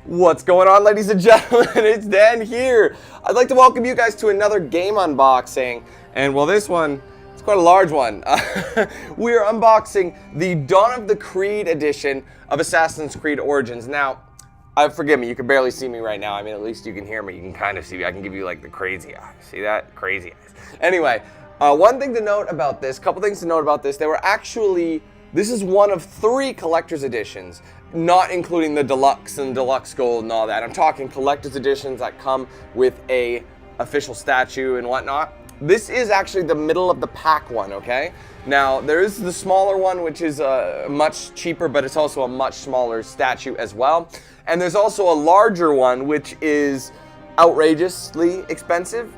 What's going on, ladies and gentlemen? It's Dan here. I'd like to welcome you guys to another game unboxing. And well, this one, it's quite a large one. We are unboxing the Dawn of the Creed edition of Assassin's Creed Origins. Now, forgive me, you can barely see me right now. I mean, at least you can hear me. You can kind of see me. I can give you like the crazy eyes. See that? Crazy eyes. Anyway, one thing to note about this, couple things to note about this. They were actually, this is one of 3 collector's editions, not including the deluxe and deluxe gold and all that. I'm talking collector's editions that come with a official statue and whatnot. This is actually the middle of the pack one, okay? Now, there is the smaller one, which is much cheaper, but it's also a much smaller statue as well. And there's also a larger one, which is outrageously expensive.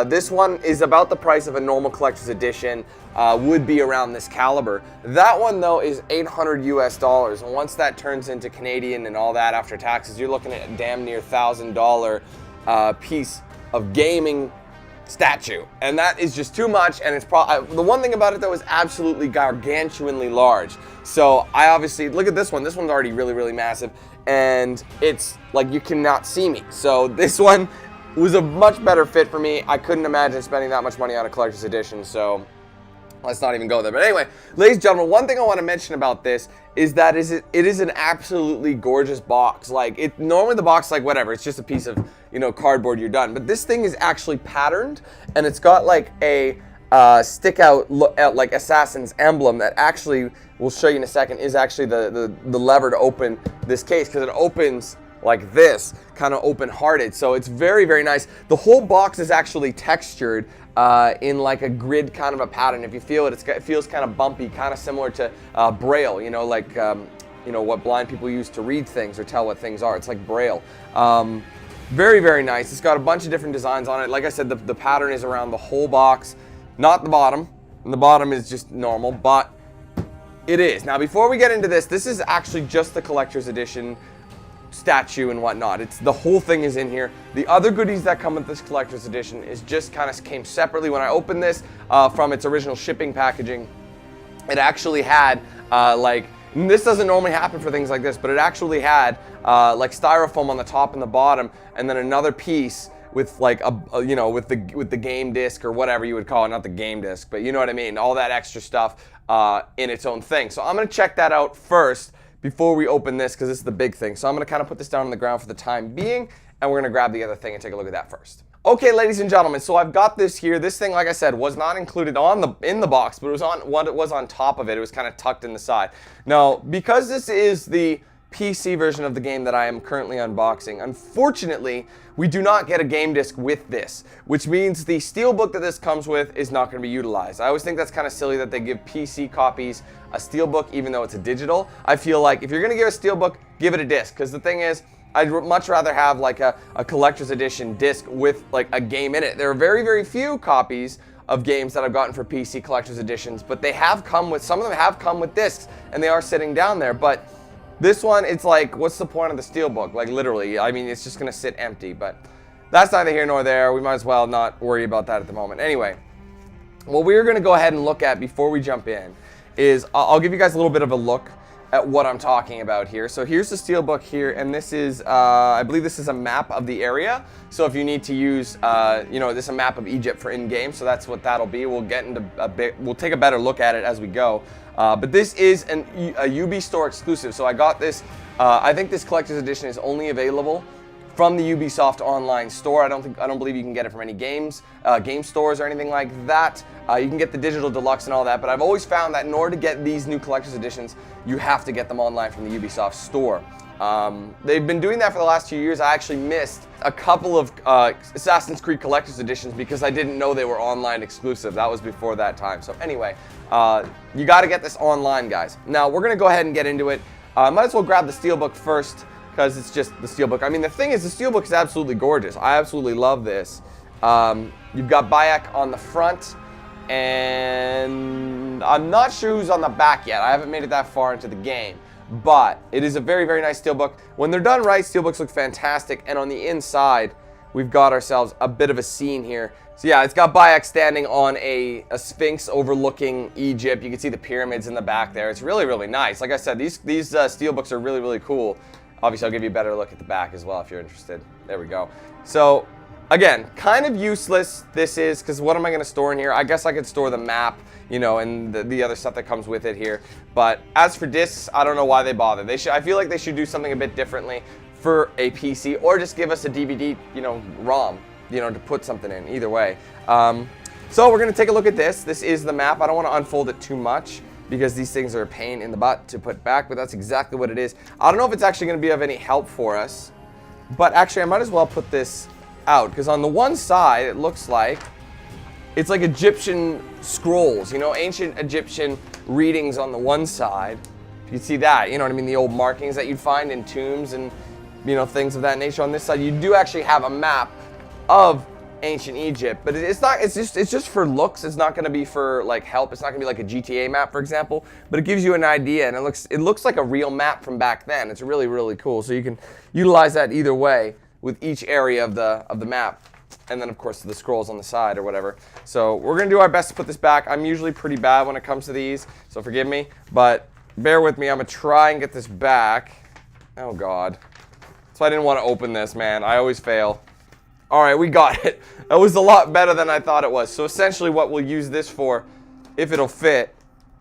This one is about the price of a normal collector's edition, would be around this caliber. That one though is $800 US, and once that turns into Canadian and all that after taxes, you're looking at a damn near $1,000 piece of gaming statue, and that is just too much. And it's probably the one thing about it though is absolutely gargantuanly large. So I obviously look at this one. This one's already really massive, and it's like you cannot see me. So this one was a much better fit for me. I couldn't imagine spending that much money on a collector's edition, so let's not even go there. But anyway, ladies and gentlemen, one thing I want to mention about this is that it is an absolutely gorgeous box. Like, normally the box, like, whatever, it's just a piece of, you know, cardboard, you're done. But this thing is actually patterned, and it's got like a stick out like Assassin's emblem that actually, we'll show you in a second, is actually the lever to open this case, because it opens like this, kind of open-hearted. So it's very nice. The whole box is actually textured in like a grid kind of a pattern. If you feel it, it feels kind of bumpy, kind of similar to Braille, you know, like you know, what blind people use to read things or tell what things are. It's like Braille. Very nice. It's got a bunch of different designs on it. Like I said, the pattern is around the whole box, not the bottom. And the bottom is just normal, but it is. Now, before we get into this is actually just the collector's edition statue and whatnot. It's the whole thing is in here. The other goodies that come with this collector's edition is just kind of came separately. When I opened this from its original shipping packaging, it actually had like, this doesn't normally happen for things like this, but it actually had like styrofoam on the top and the bottom, and then another piece with like a you know, with the game disc or whatever you would call it, not the game disc, but you know what I mean, all that extra stuff in its own thing. So I'm gonna check that out first before we open this, because this is the big thing. So I'm going to kind of put this down on the ground for the time being, and we're going to grab the other thing and take a look at that first. Okay, ladies and gentlemen, so I've got this here. This thing, like I said, was not included in the box, but it was on top of it. It was kind of tucked in the side. Now, because this is the PC version of the game that I am currently unboxing, unfortunately, we do not get a game disc with this, which means the Steelbook that this comes with is not going to be utilized. I always think that's kind of silly that they give PC copies a Steelbook even though it's a digital. I feel like if you're going to give a Steelbook, give it a disc, because the thing is, I'd much rather have like a collector's edition disc with like a game in it. There are very few copies of games that I've gotten for PC collector's editions, but they have come with, some of them have come with discs, and they are sitting down there. But this one, it's like, what's the point of the Steelbook? Like, literally, I mean, it's just going to sit empty, but that's neither here nor there. We might as well not worry about that at the moment. Anyway, what we're going to go ahead and look at before we jump in is, I'll give you guys a little bit of a look at what I'm talking about here. So here's the Steelbook here, and this is, I believe this is a map of the area. So if you need to use, you know, this is a map of Egypt for in-game, so that's what that'll be. We'll get into we'll take a better look at it as we go. But this is a Ubisoft Store exclusive, so I got this. I think this collector's edition is only available from the Ubisoft online store. I don't believe you can get it from any game stores or anything like that. You can get the digital deluxe and all that, but I've always found that in order to get these new collector's editions, you have to get them online from the Ubisoft store. They've been doing that for the last 2 years. I actually missed a couple of Assassin's Creed collector's editions because I didn't know they were online exclusive. That was before that time. So anyway, you got to get this online, guys. Now we're gonna go ahead and get into it. Might as well grab the Steelbook first, because it's just the Steelbook. I mean, the thing is, the Steelbook is absolutely gorgeous. I absolutely love this. You've got Bayek on the front, and I'm not sure who's on the back yet. I haven't made it that far into the game, but it is a very nice Steelbook. When they're done right, Steelbooks look fantastic, and on the inside, we've got ourselves a bit of a scene here. So yeah, it's got Bayek standing on a sphinx overlooking Egypt. You can see the pyramids in the back there. It's really nice. Like I said, these Steelbooks are really cool. Obviously, I'll give you a better look at the back as well if you're interested. There we go. So, again, kind of useless this is, because what am I going to store in here? I guess I could store the map, you know, and the other stuff that comes with it here. But as for discs, I don't know why they bother. I feel like they should do something a bit differently for a PC, or just give us a DVD, you know, ROM, you know, to put something in. Either way. So we're going to take a look at this. This is the map. I don't want to unfold it too much, because these things are a pain in the butt to put back, but that's exactly what it is. I don't know if it's actually going to be of any help for us, but actually I might as well put this out, because on the one side it looks like it's like Egyptian scrolls, you know, ancient Egyptian readings on the one side. You can see that, you know what I mean, the old markings that you'd find in tombs and, you know, things of that nature. On this side you do actually have a map of ancient Egypt, but it's just for looks. It's not going to be for like help. It's not going to be like a GTA map, for example, but it gives you an idea, and it looks like a real map from back then. It's really, really cool. So you can utilize that either way with each area of the map, and then of course the scrolls on the side or whatever. So we're going to do our best to put this back. I'm usually pretty bad when it comes to these, so forgive me, but bear with me. I'm going to try and get this back. Oh God. So I didn't want to open this, man. I always fail. All right, we got it. That was a lot better than I thought it was. So essentially what we'll use this for, if it'll fit,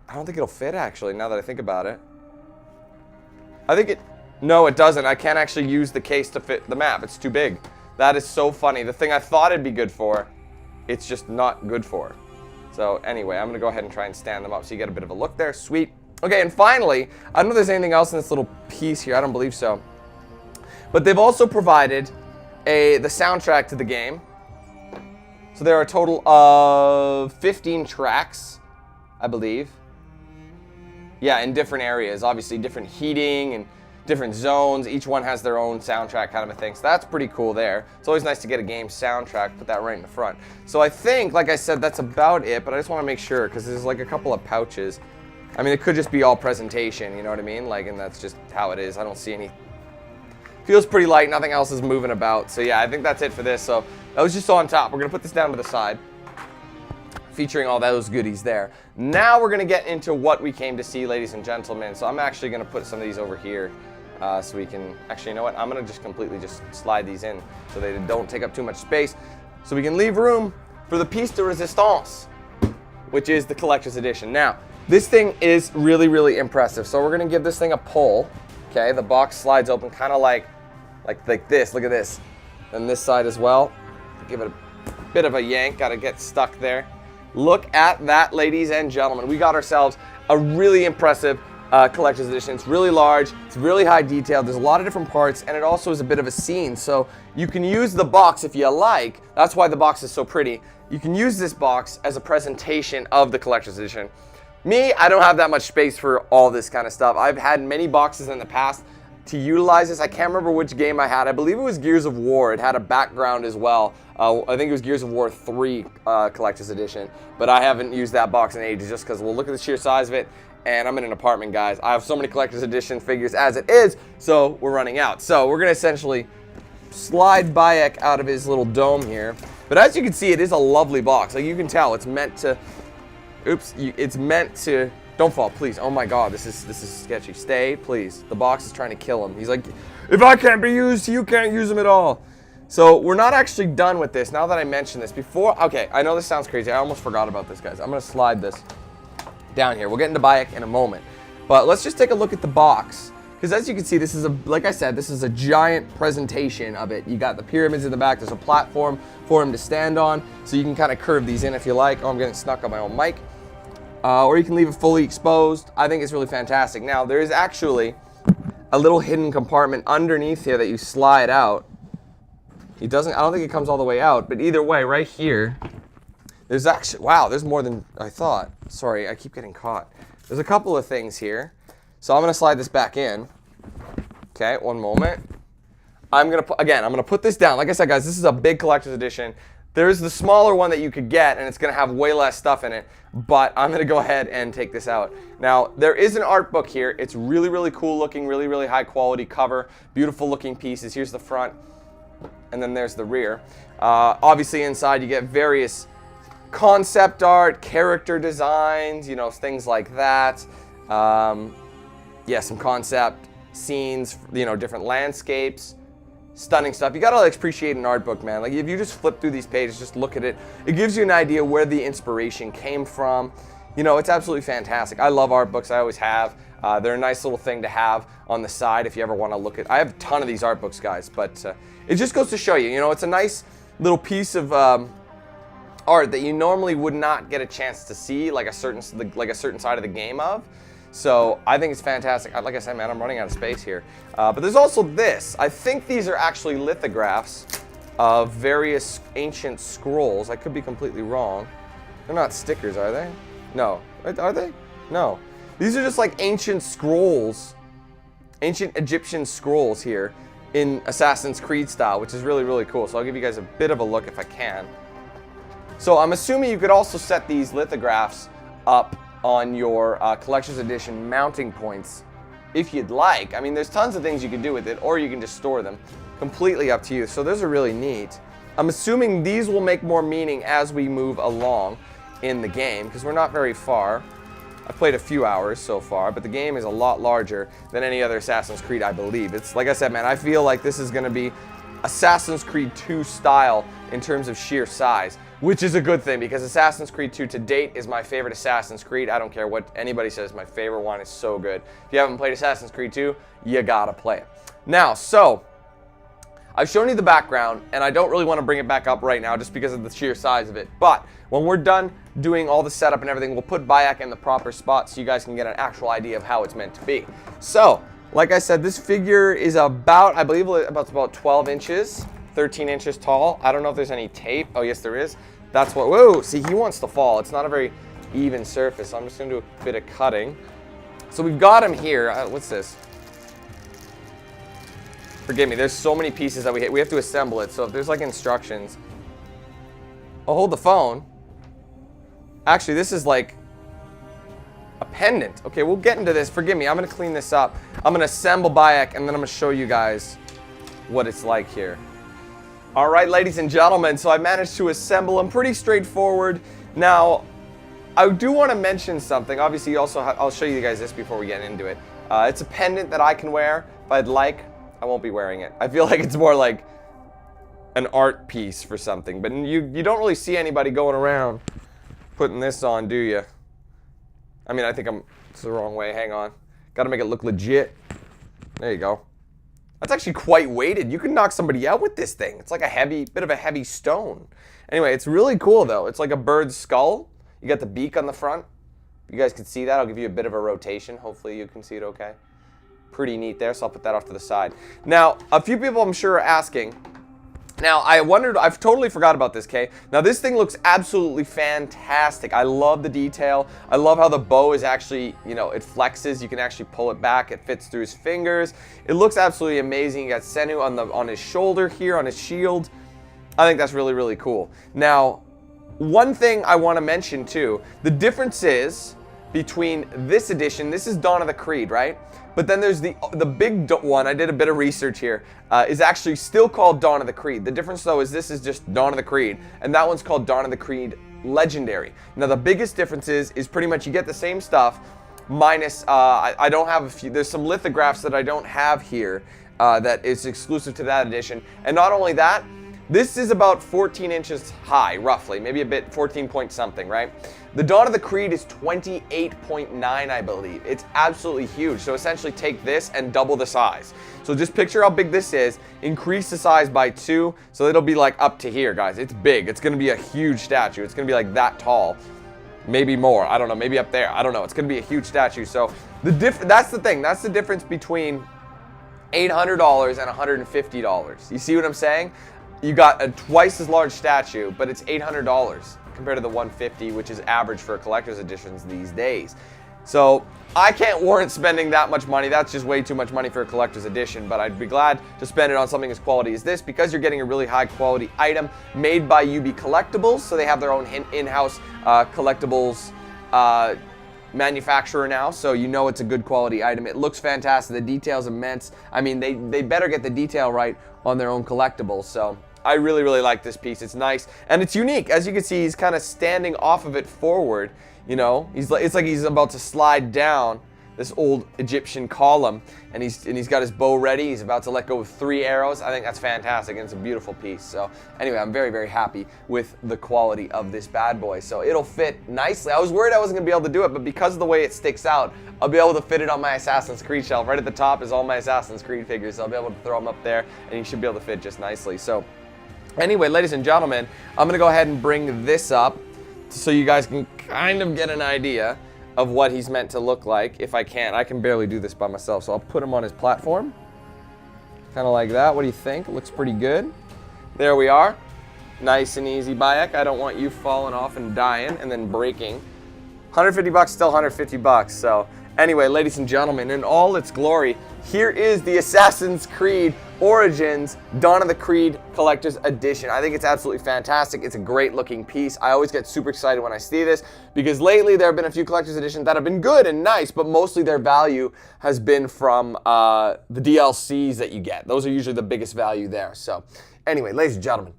I don't think it'll fit actually, now that I think about it. No, it doesn't. I can't actually use the case to fit the map. It's too big. That is so funny. The thing I thought it'd be good for, it's just not good for. So anyway, I'm gonna go ahead and try and stand them up so you get a bit of a look there. Sweet. Okay, and finally, I don't know if there's anything else in this little piece here. I don't believe so. But they've also provided the soundtrack to the game. So there are a total of 15 tracks, I believe. Yeah, in different areas. Obviously, different heating and different zones. Each one has their own soundtrack kind of a thing. So that's pretty cool there. It's always nice to get a game soundtrack, put that right in the front. So I think, like I said, that's about it, but I just want to make sure, because there's like a couple of pouches. I mean, it could just be all presentation, you know what I mean? Like, and that's just how it is. I don't see any. Feels pretty light, nothing else is moving about. So yeah, I think that's it for this. So that was just on top. We're gonna put this down to the side, featuring all those goodies there. Now we're gonna get into what we came to see, ladies and gentlemen. So I'm actually gonna put some of these over here so we can, actually, you know what? I'm gonna just completely just slide these in so they don't take up too much space, so we can leave room for the piece de resistance, which is the collector's edition. Now, this thing is really, really impressive. So we're gonna give this thing a pull. Okay, the box slides open kind of like this. Look at this. And this side as well. Give it a bit of a yank. Got to get stuck there. Look at that, ladies and gentlemen. We got ourselves a really impressive collector's edition. It's really large. It's really high detail. There's a lot of different parts, and it also is a bit of a scene. So you can use the box if you like. That's why the box is so pretty. You can use this box as a presentation of the collector's edition. Me, I don't have that much space for all this kind of stuff. I've had many boxes in the past to utilize this. I can't remember which game I had. I believe it was Gears of War. It had a background as well. I think it was Gears of War 3 Collector's Edition. But I haven't used that box in ages just because, well, look at the sheer size of it. And I'm in an apartment, guys. I have so many Collector's Edition figures as it is, so we're running out. So we're going to essentially slide Bayek out of his little dome here. But as you can see, it is a lovely box. Like, you can tell it's meant to... Oops, it's meant to... Don't fall, please. Oh my God, this is sketchy. Stay, please. The box is trying to kill him. He's like, if I can't be used, you can't use them at all. So we're not actually done with this. Now that I mentioned this before, okay, I know this sounds crazy. I almost forgot about this, guys. I'm gonna slide this down here. We'll get into Bayek in a moment. But let's just take a look at the box. Because as you can see, this is like I said, this is a giant presentation of it. You got the pyramids in the back. There's a platform for him to stand on. So you can kind of curve these in if you like. Oh, I'm getting stuck on my own mic. Or you can leave it fully exposed. I think it's really fantastic. Now, there is actually a little hidden compartment underneath here that you slide out. I don't think it comes all the way out, but either way, right here, there's actually, wow, there's more than I thought. Sorry, I keep getting caught. There's a couple of things here. So I'm gonna slide this back in. Okay, one moment. I'm gonna put this down. Like I said, guys, this is a big collector's edition. There's the smaller one that you could get, and it's going to have way less stuff in it, but I'm going to go ahead and take this out. Now, there is an art book here. It's really, really cool looking, really, really high quality cover, beautiful looking pieces. Here's the front, and then there's the rear. Obviously, inside you get various concept art, character designs, you know, things like that. Yeah, some concept scenes, you know, different landscapes. Stunning stuff. You gotta like appreciate an art book, man. Like if you just flip through these pages, just look at it, it gives you an idea where the inspiration came from. You know, it's absolutely fantastic. I love art books. I always have. They're a nice little thing to have on the side if you ever want to look at. I have a ton of these art books, guys, but it just goes to show you. You know, it's a nice little piece of art that you normally would not get a chance to see, like a certain side of the game of. So I think it's fantastic. Like I said, man, I'm running out of space here. But there's also this. I think these are actually lithographs of various ancient scrolls. I could be completely wrong. They're not stickers, are they? No. Are they? No. These are just like ancient scrolls, ancient Egyptian scrolls here in Assassin's Creed style, which is really, really cool. So I'll give you guys a bit of a look if I can. So I'm assuming you could also set these lithographs up on your collector's edition mounting points if you'd like. I mean, there's tons of things you can do with it, or you can just store them. Completely up to you. So those are really neat. I'm assuming these will make more meaning as we move along in the game, because we're not very far. I've played a few hours so far, but the game is a lot larger than any other Assassin's Creed, I believe. It's like I said, man, I feel like this is going to be Assassin's Creed 2 style in terms of sheer size, which is a good thing because Assassin's Creed 2 to date is my favorite Assassin's Creed. I don't care what anybody says, my favorite one is so good. If you haven't played Assassin's Creed 2, you gotta play it. Now, so I've shown you the background, and I don't really want to bring it back up right now just because of the sheer size of it. But when we're done doing all the setup and everything, we'll put Bayek in the proper spot so you guys can get an actual idea of how it's meant to be. So, like I said, this figure is about, I believe about 12 inches, 13 inches tall. I don't know if there's any tape. Oh, yes, there is. That's what, whoa, see, he wants to fall. It's not a very even surface, so I'm just going to do a bit of cutting. So we've got him here. What's this? Forgive me, there's so many pieces that we have to assemble it. So if there's like instructions. Oh, hold the phone. Actually, this is like a pendant. Okay, we'll get into this. Forgive me, I'm going to clean this up. I'm going to assemble Bayek, and then I'm going to show you guys what it's like here. All right, ladies and gentlemen, so I managed to assemble them. Pretty straightforward. Now, I do want to mention something. Obviously, also I'll show you guys this before we get into it. It's a pendant that I can wear if I'd like. I won't be wearing it. I feel like it's more like an art piece for something. But you don't really see anybody going around putting this on, do you? I mean, I think it's the wrong way. Hang on. Got to make it look legit. There you go. That's actually quite weighted. You can knock somebody out with this thing. It's like a bit of a heavy stone. Anyway, it's really cool though. It's like a bird's skull. You got the beak on the front. You guys can see that. I'll give you a bit of a rotation. Hopefully you can see it okay. Pretty neat there, so I'll put that off to the side. Now, a few people I'm sure are asking. Now, I've totally forgot about this, Kay. Now, this thing looks absolutely fantastic. I love the detail. I love how the bow is actually, you know, it flexes. You can actually pull it back. It fits through his fingers. It looks absolutely amazing. You got Senu on his shoulder here, on his shield. I think that's really, really cool. Now, one thing I want to mention, too, the difference is between this edition, this is Dawn of the Creed, right? But then there's the big one, I did a bit of research here, is actually still called Dawn of the Creed. The difference though is this is just Dawn of the Creed, and that one's called Dawn of the Creed Legendary. Now the biggest difference is pretty much you get the same stuff, minus, I don't have a few, there's some lithographs that I don't have here that is exclusive to that edition. And not only that, this is about 14 inches high, roughly, maybe a bit, 14 point something, right? The Dawn of the Creed is 28.9, I believe. It's absolutely huge. So essentially take this and double the size. So just picture how big this is, increase the size by 2, so it'll be like up to here, guys. It's big. It's gonna be a huge statue. It's gonna be like that tall, maybe more. I don't know, maybe up there. I don't know. It's gonna be a huge statue. So that's the thing. That's the difference between $800 and $150. You see what I'm saying? You got a twice as large statue, but it's $800 compared to the $150, which is average for collector's editions these days. So I can't warrant spending that much money. That's just way too much money for a collector's edition, but I'd be glad to spend it on something as quality as this because you're getting a really high quality item made by UB Collectibles. So they have their own in-house collectibles manufacturer now, so you know it's a good quality item. It looks fantastic. The detail's immense. I mean, they better get the detail right on their own collectibles. So I really, really like this piece. It's nice and it's unique. As you can see, he's kind of standing off of it forward. You know, it's like he's about to slide down this old Egyptian column, and he's got his bow ready. He's about to let go of 3 arrows. I think that's fantastic, and it's a beautiful piece. So anyway, I'm very, very happy with the quality of this bad boy. So it'll fit nicely. I was worried I wasn't gonna be able to do it, but because of the way it sticks out, I'll be able to fit it on my Assassin's Creed shelf. Right at the top is all my Assassin's Creed figures, so I'll be able to throw them up there, and you should be able to fit just nicely. So anyway, ladies and gentlemen, I'm gonna go ahead and bring this up so you guys can kind of get an idea of what he's meant to look like. If I can barely do this by myself, so I'll put him on his platform. Kind of like that. What do you think? It looks pretty good. There we are. Nice and easy, Bayek. I don't want you falling off and dying and then breaking. 150 bucks, still 150 bucks. So anyway, ladies and gentlemen, in all its glory, here is the Assassin's Creed Origins Dawn of the Creed Collector's Edition. I think it's absolutely fantastic. It's a great looking piece. I always get super excited when I see this because lately there have been a few Collector's Editions that have been good and nice, but mostly their value has been from the DLCs that you get. Those are usually the biggest value there. So anyway, ladies and gentlemen,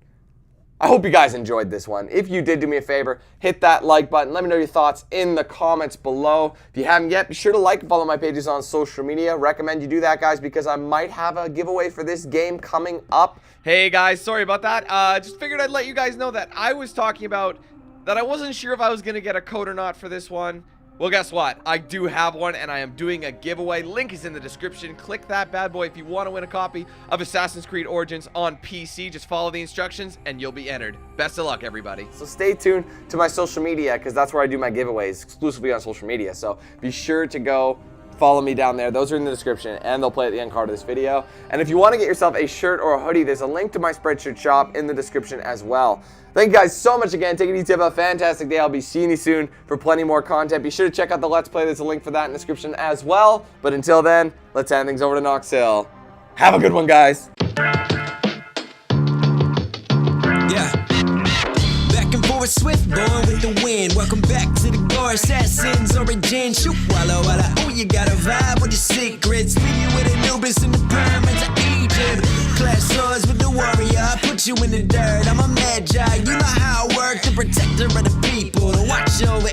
I hope you guys enjoyed this one. If you did, do me a favor, hit that like button. Let me know your thoughts in the comments below. If you haven't yet, be sure to like and follow my pages on social media. Recommend you do that, guys, because I might have a giveaway for this game coming up. Hey, guys, sorry about that. Just figured I'd let you guys know that I was talking about that I wasn't sure if I was going to get a code or not for this one. Well, guess what? I do have one, and I am doing a giveaway. Link is in the description. Click that bad boy if you want to win a copy of Assassin's Creed Origins on PC. Just follow the instructions, and you'll be entered. Best of luck, everybody. So stay tuned to my social media, because that's where I do my giveaways, exclusively on social media. So be sure to go follow me down there. Those are in the description, and they'll play at the end card of this video. And if you want to get yourself a shirt or a hoodie, there's a link to my Spreadshirt shop in the description as well. Thank you guys so much again. Take it easy. Have a fantastic day. I'll be seeing you soon for plenty more content. Be sure to check out the Let's Play. There's a link for that in the description as well. But until then, let's hand things over to Knox Hill. Have a good one, guys. Swift born with the wind. Welcome back to the core Assassins Origin. Shoot, walla walla. Oh, you got a vibe with the secrets. Leave you with Anubis in the pyramids of Egypt. Clash swords with the warrior. I put you in the dirt. I'm a magi. You know how I work. The protector of the people. To watch over